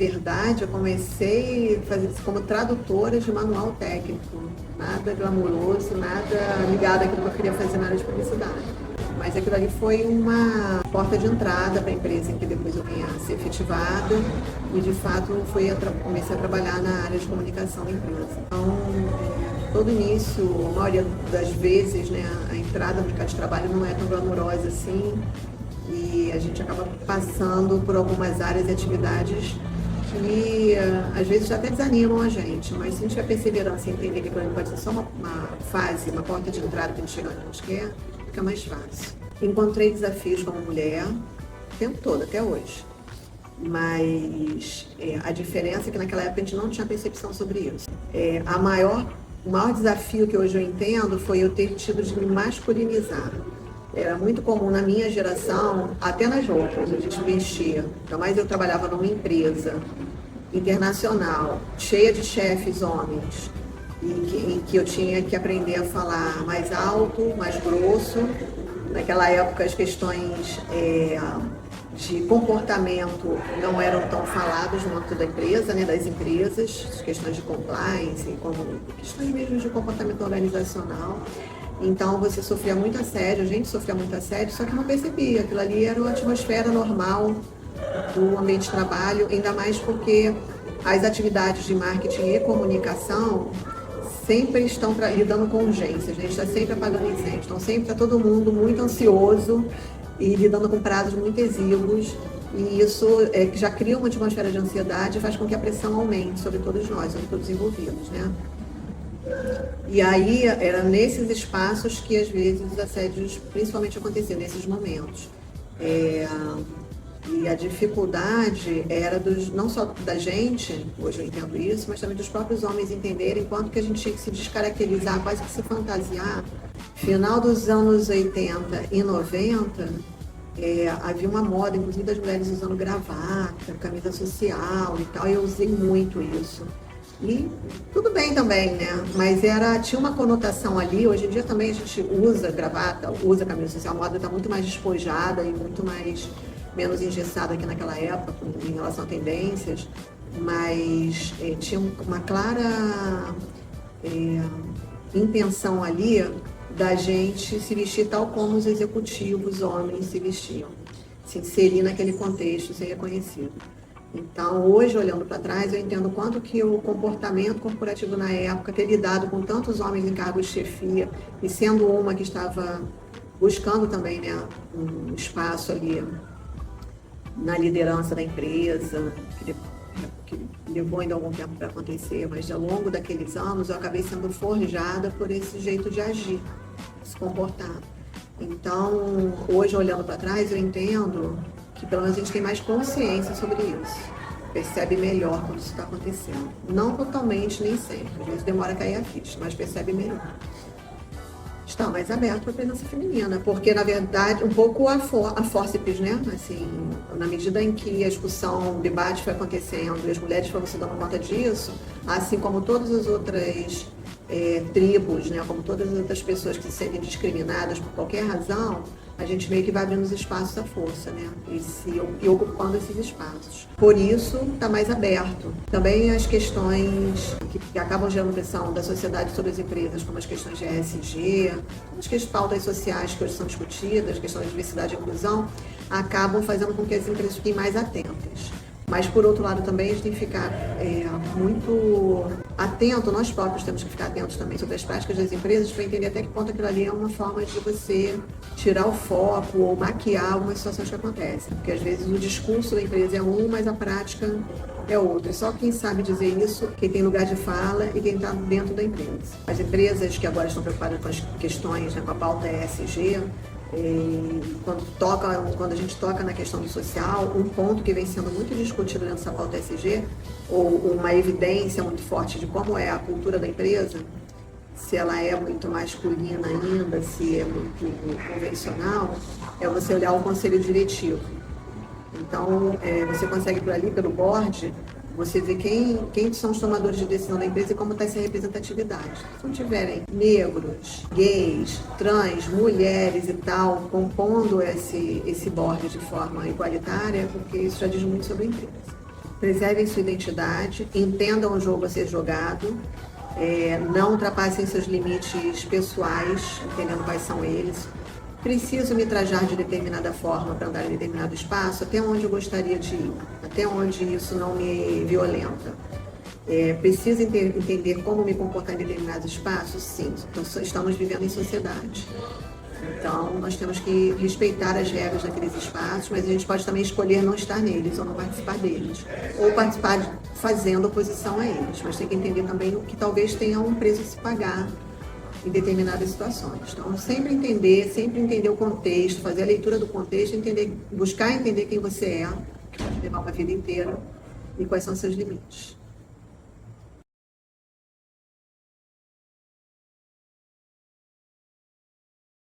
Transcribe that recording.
verdade, eu comecei como tradutora de manual técnico. Nada glamouroso, nada ligado àquilo que eu queria fazer na área de publicidade. Mas aquilo ali foi uma porta de entrada para a empresa em que depois eu vinha a ser efetivada e, de fato, comecei a trabalhar na área de comunicação da empresa. Então, todo início, a maioria das vezes, né, a entrada no mercado de trabalho não é tão glamourosa assim e a gente acaba passando por algumas áreas e atividades que às vezes até desanimam a gente, mas se a gente tiver perseverança e entender que aquilo pode ser só uma fase, uma porta de entrada para a gente chegar onde a gente quer, fica mais fácil. Encontrei desafios como mulher o tempo todo, até hoje. Mas a diferença é que naquela época a gente não tinha percepção sobre isso. O maior desafio que hoje eu entendo foi eu ter tido de me masculinizar. Era muito comum na minha geração, até nas roupas, a gente vestia. Então, mas eu trabalhava numa empresa internacional, cheia de chefes homens, em que eu tinha que aprender a falar mais alto, mais grosso. Naquela época, as questões de comportamento não eram tão faladas no âmbito da empresa, né, das empresas, as questões de compliance, questões mesmo de comportamento organizacional. Então você sofria muito assédio, a gente sofria muito assédio, só que não percebia. Aquilo ali era uma atmosfera normal do ambiente de trabalho, ainda mais porque as atividades de marketing e comunicação sempre estão lidando com urgências, a gente está sempre apagando incêndio, então sempre está todo mundo muito ansioso e lidando com prazos muito exíguos, e isso já cria uma atmosfera de ansiedade e faz com que a pressão aumente sobre todos nós, sobre todos os envolvidos, né? E aí era nesses espaços que às vezes os assédios principalmente aconteciam, nesses momentos. E a dificuldade era não só da gente, hoje eu entendo isso, mas também dos próprios homens entenderem quanto que a gente tinha que se descaracterizar, quase que se fantasiar. Final dos anos 80 e 90, havia uma moda, inclusive das mulheres usando gravata, camisa social e tal, e eu usei muito isso. E tudo bem também, né? Mas tinha uma conotação ali. Hoje em dia também a gente usa gravata, usa camisa social, a moda está muito mais despojada e muito menos engessada que naquela época em relação a tendências, mas tinha uma clara intenção ali da gente se vestir tal como os executivos homens se vestiam, se inserir naquele contexto, ser reconhecido. Então, hoje, olhando para trás, eu entendo quanto que o comportamento corporativo na época, ter lidado com tantos homens em cargos de chefia, e sendo uma que estava buscando também, né, um espaço ali na liderança da empresa, que levou ainda algum tempo para acontecer, mas ao longo daqueles anos eu acabei sendo forjada por esse jeito de agir, se comportar. Então, hoje, olhando para trás, eu entendo que pelo menos a gente tem mais consciência sobre isso, percebe melhor quando isso está acontecendo. Não totalmente, nem sempre, às vezes demora a cair a ficha, mas percebe melhor. Está mais aberto para a presença feminina, porque na verdade um pouco a fórceps, né? Assim, na medida em que a discussão, o debate foi acontecendo e as mulheres foram se dando conta disso, assim como todas as outras tribos, né? Como todas as outras pessoas que se sentem discriminadas por qualquer razão, a gente meio que vai abrindo os espaços à força, né? E ocupando esses espaços. Por isso, está mais aberto. Também as questões que acabam gerando pressão da sociedade sobre as empresas, como as questões de ESG, as pautas sociais que hoje são discutidas, questões de diversidade e inclusão, acabam fazendo com que as empresas fiquem mais atentas. Mas, por outro lado, também a gente tem que ficar muito atento, nós próprios temos que ficar atentos também sobre as práticas das empresas para entender até que ponto aquilo ali é uma forma de você tirar o foco ou maquiar algumas situações que acontecem. Porque, às vezes, o discurso da empresa é um, mas a prática é outra. Só quem sabe dizer isso, quem tem lugar de fala e quem está dentro da empresa. As empresas que agora estão preocupadas com as questões, né, com a pauta ESG, quando a gente toca na questão do social, um ponto que vem sendo muito discutido nessa pauta ESG, ou uma evidência muito forte de como é a cultura da empresa, se ela é muito masculina ainda, se é muito convencional, é você olhar o conselho diretivo. Então, você consegue por ali, pelo board, você vê quem são os tomadores de decisão da empresa e como está essa representatividade. Se não tiverem negros, gays, trans, mulheres e tal, compondo esse board de forma igualitária, porque isso já diz muito sobre a empresa. preservem sua identidade, entendam o jogo a ser jogado, não ultrapassem seus limites pessoais, entendendo quais são eles. Preciso me trajar de determinada forma para andar em determinado espaço, até onde eu gostaria de ir, até onde isso não me violenta. Preciso entender como me comportar em determinados espaços? Sim, estamos vivendo em sociedade. Então, nós temos que respeitar as regras daqueles espaços, mas a gente pode também escolher não estar neles ou não participar deles. Ou participar fazendo oposição a eles. Mas tem que entender também que talvez tenha um preço a se pagar em determinadas situações. Então, sempre entender o contexto, fazer a leitura do contexto, buscar entender quem você é, que pode levar uma vida inteira, e quais são seus limites.